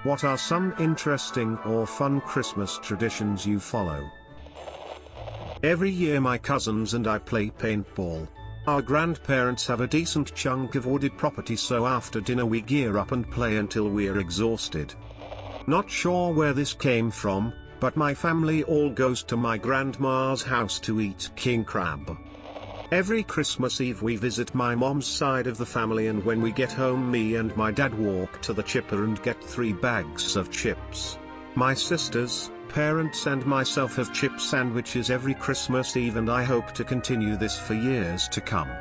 What are some interesting or fun Christmas traditions you follow? Every year my cousins and I play paintball. Our grandparents have a decent chunk of wooded property, so after dinner we gear up and play until we're exhausted. Not sure where this came from, but my family all goes to my grandma's house to eat king crab. Every Christmas Eve we visit my mom's side of the family, and when we get home me and my dad walk to the chipper and get 3 bags of chips. My sisters, parents and myself have chip sandwiches every Christmas Eve, and I hope to continue this for years to come.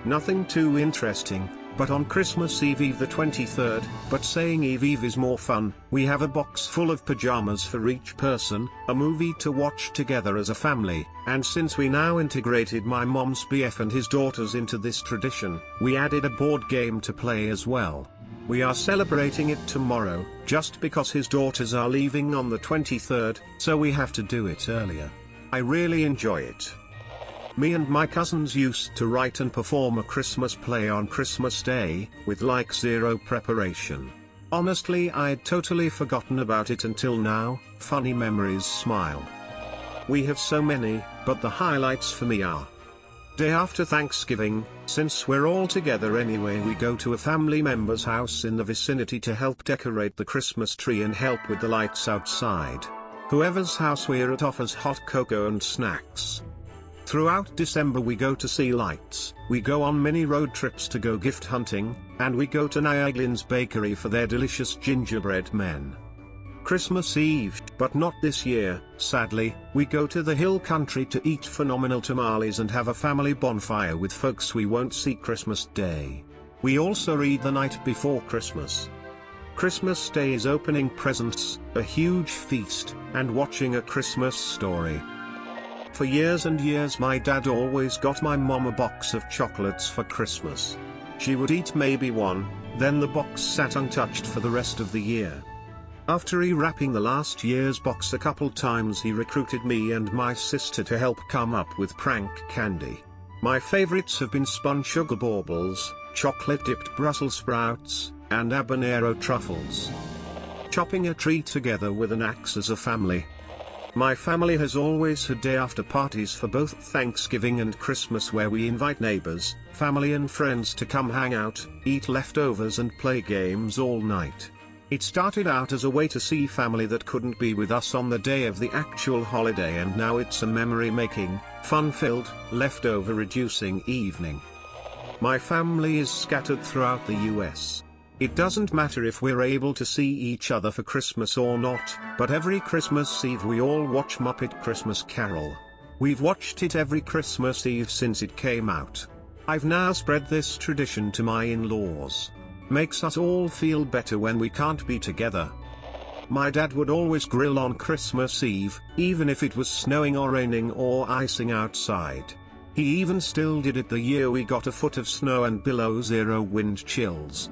Nothing too interesting, but on Christmas Eve the 23rd, but saying Eve is more fun, we have a box full of pajamas for each person, a movie to watch together as a family, and since we now integrated my mom's BF and his daughters into this tradition, we added a board game to play as well. We are celebrating it tomorrow, just because his daughters are leaving on the 23rd, so we have to do it earlier. I really enjoy it. Me and my cousins used to write and perform a Christmas play on Christmas Day, with like zero preparation. Honestly, I'd totally forgotten about it until now. Funny memories smile. We have so many, but the highlights for me are: day after Thanksgiving, since we're all together anyway, we go to a family member's house in the vicinity to help decorate the Christmas tree and help with the lights outside. Whoever's house we're at offers hot cocoa and snacks. Throughout December we go to see lights, we go on many road trips to go gift hunting, and we go to Niaglin's bakery for their delicious gingerbread men. Christmas Eve, but not this year, sadly, we go to the hill country to eat phenomenal tamales and have a family bonfire with folks we won't see Christmas Day. We also read the night before Christmas. Christmas Day is opening presents, a huge feast, and watching A Christmas Story. For years and years my dad always got my mom a box of chocolates for Christmas. She would eat maybe one, then the box sat untouched for the rest of the year. After rewrapping the last year's box a couple times, he recruited me and my sister to help come up with prank candy. My favorites have been spun sugar baubles, chocolate-dipped Brussels sprouts, and habanero truffles. Chopping a tree together with an axe as a family. My family has always had day-after parties for both Thanksgiving and Christmas where we invite neighbors, family and friends to come hang out, eat leftovers and play games all night. It started out as a way to see family that couldn't be with us on the day of the actual holiday, and now it's a memory-making, fun-filled, leftover-reducing evening. My family is scattered throughout the US. It doesn't matter if we're able to see each other for Christmas or not, but every Christmas Eve we all watch Muppet Christmas Carol. We've watched it every Christmas Eve since it came out. I've now spread this tradition to my in-laws. Makes us all feel better when we can't be together. My dad would always grill on Christmas Eve, even if it was snowing or raining or icing outside. He even still did it the year we got a foot of snow and below zero wind chills.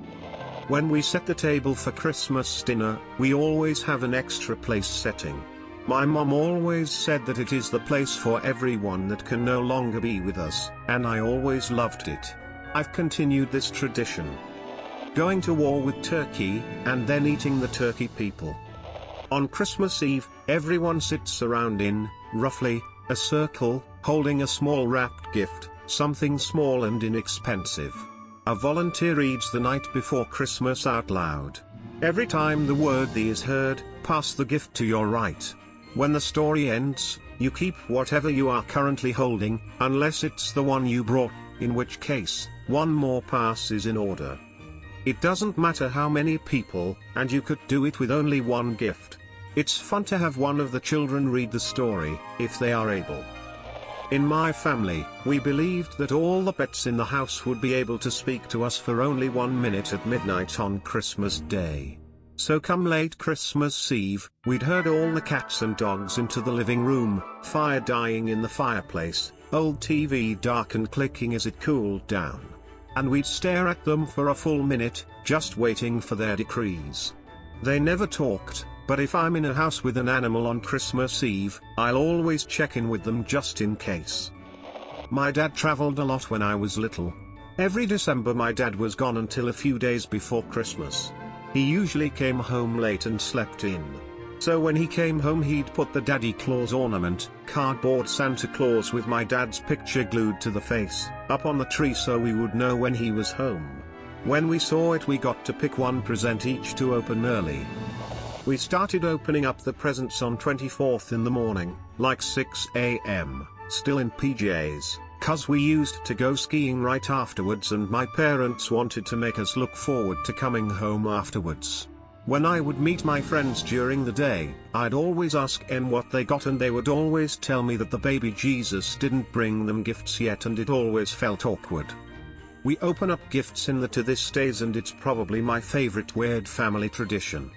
When we set the table for Christmas dinner, we always have an extra place setting. My mom always said that it is the place for everyone that can no longer be with us, and I always loved it. I've continued this tradition. Going to war with turkey, and then eating the turkey people. On Christmas Eve, everyone sits around in, roughly, a circle, holding a small wrapped gift, something small and inexpensive. A volunteer reads the night before Christmas out loud. Every time the word "the" is heard, pass the gift to your right. When the story ends, you keep whatever you are currently holding, unless it's the one you brought, in which case, one more pass is in order. It doesn't matter how many people, and you could do it with only one gift. It's fun to have one of the children read the story, if they are able. In my family, we believed that all the pets in the house would be able to speak to us for only 1 minute at midnight on Christmas Day. So come late Christmas Eve, we'd herd all the cats and dogs into the living room, fire dying in the fireplace, old TV dark and clicking as it cooled down. And we'd stare at them for a full minute, just waiting for their decrees. They never talked, but if I'm in a house with an animal on Christmas Eve, I'll always check in with them just in case. My dad traveled a lot when I was little. Every December my dad was gone until a few days before Christmas. He usually came home late and slept in. So when he came home he'd put the Daddy Claus ornament, cardboard Santa Claus with my dad's picture glued to the face, up on the tree so we would know when he was home. When we saw it we got to pick one present each to open early. We started opening up the presents on 24th in the morning, like 6 AM, still in PJs, cause we used to go skiing right afterwards and my parents wanted to make us look forward to coming home afterwards. When I would meet my friends during the day, I'd always ask them what they got and they would always tell me that the baby Jesus didn't bring them gifts yet and it always felt awkward. We open up gifts in the to this days and it's probably my favorite weird family tradition.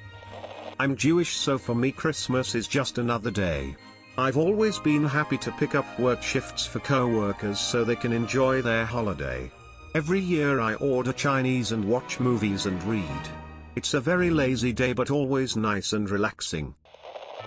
I'm Jewish so for me Christmas is just another day. I've always been happy to pick up work shifts for co-workers so they can enjoy their holiday. Every year I order Chinese and watch movies and read. It's a very lazy day but always nice and relaxing.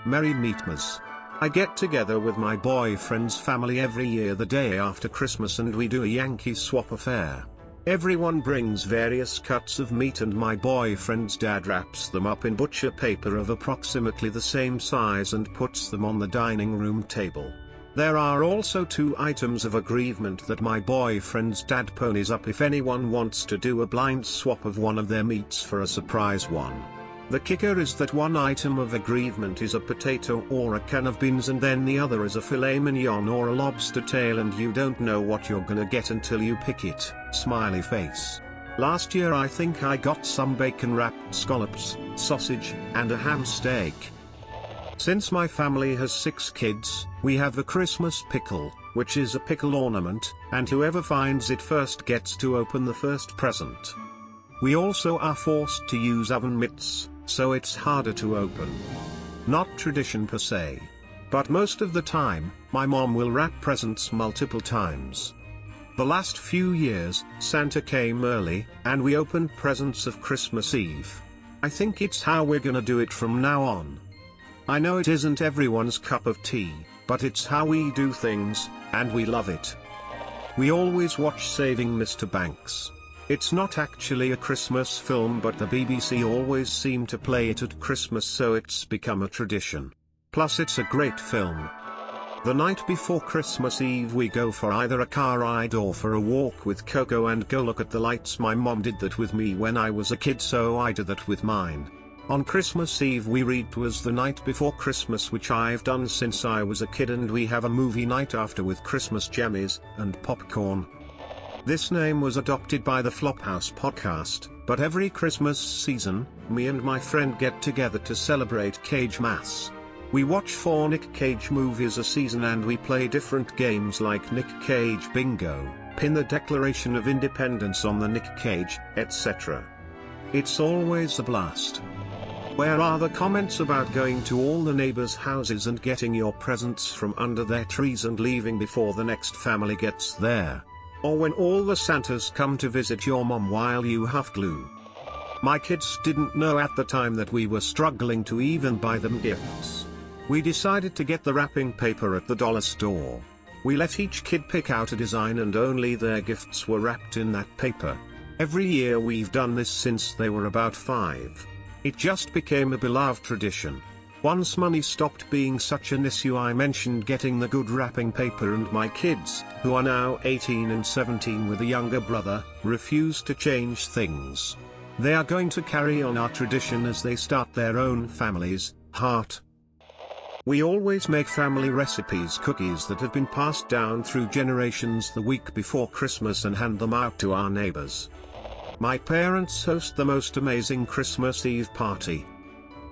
Merry Meetmas. I get together with my boyfriend's family every year the day after Christmas and we do a Yankee swap affair. Everyone brings various cuts of meat and my boyfriend's dad wraps them up in butcher paper of approximately the same size and puts them on the dining room table. There are also 2 items of aggrievement that my boyfriend's dad ponies up if anyone wants to do a blind swap of one of their meats for a surprise one. The kicker is that one item of aggrievement is a potato or a can of beans and then the other is a filet mignon or a lobster tail and you don't know what you're gonna get until you pick it, smiley face. Last year I think I got some bacon wrapped scallops, sausage, and a ham steak. Since my family has 6 kids, we have a Christmas pickle, which is a pickle ornament, and whoever finds it first gets to open the first present. We also are forced to use oven mitts, so it's harder to open. Not tradition per se. But most of the time, my mom will wrap presents multiple times. The last few years, Santa came early, and we opened presents of Christmas Eve. I think it's how we're gonna do it from now on. I know it isn't everyone's cup of tea, but it's how we do things, and we love it. We always watch Saving Mr. Banks. It's not actually a Christmas film but the BBC always seem to play it at Christmas so it's become a tradition. Plus it's a great film. The night before Christmas Eve we go for either a car ride or for a walk with Coco and go look at the lights. My mom did that with me when I was a kid so I do that with mine. On Christmas Eve we read 'Twas the Night Before Christmas which I've done since I was a kid and we have a movie night after with Christmas jammies and popcorn. This name was adopted by the Flophouse podcast, but every Christmas season, me and my friend get together to celebrate Cage Mass. We watch 4 Nick Cage movies a season and we play different games like Nick Cage Bingo, pin the Declaration of Independence on the Nick Cage, etc. It's always a blast. Where are the comments about going to all the neighbors' houses and getting your presents from under their trees and leaving before the next family gets there? Or when all the Santas come to visit your mom while you have glue? My kids didn't know at the time that we were struggling to even buy them gifts. We decided to get the wrapping paper at the dollar store. We let each kid pick out a design and only their gifts were wrapped in that paper. Every year we've done this since they were about 5. It just became a beloved tradition. Once money stopped being such an issue I mentioned getting the good wrapping paper and my kids, who are now 18 and 17 with a younger brother, refused to change things. They are going to carry on our tradition as they start their own families, heart. We always make family recipes cookies that have been passed down through generations the week before Christmas and hand them out to our neighbors. My parents host the most amazing Christmas Eve party.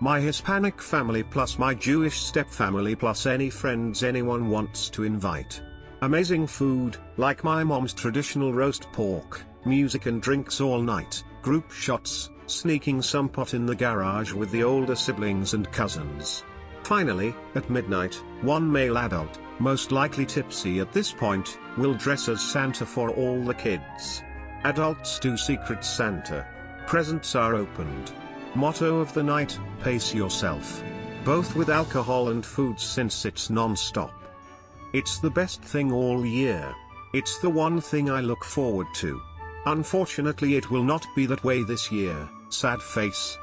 My Hispanic family plus my Jewish stepfamily plus any friends anyone wants to invite. Amazing food, like my mom's traditional roast pork, music and drinks all night, group shots, sneaking some pot in the garage with the older siblings and cousins. Finally, at midnight, one male adult, most likely tipsy at this point, will dress as Santa for all the kids. Adults do Secret Santa. Presents are opened. Motto of the night, pace yourself. Both with alcohol and food since it's non-stop. It's the best thing all year. It's the one thing I look forward to. Unfortunately it will not be that way this year, sad face.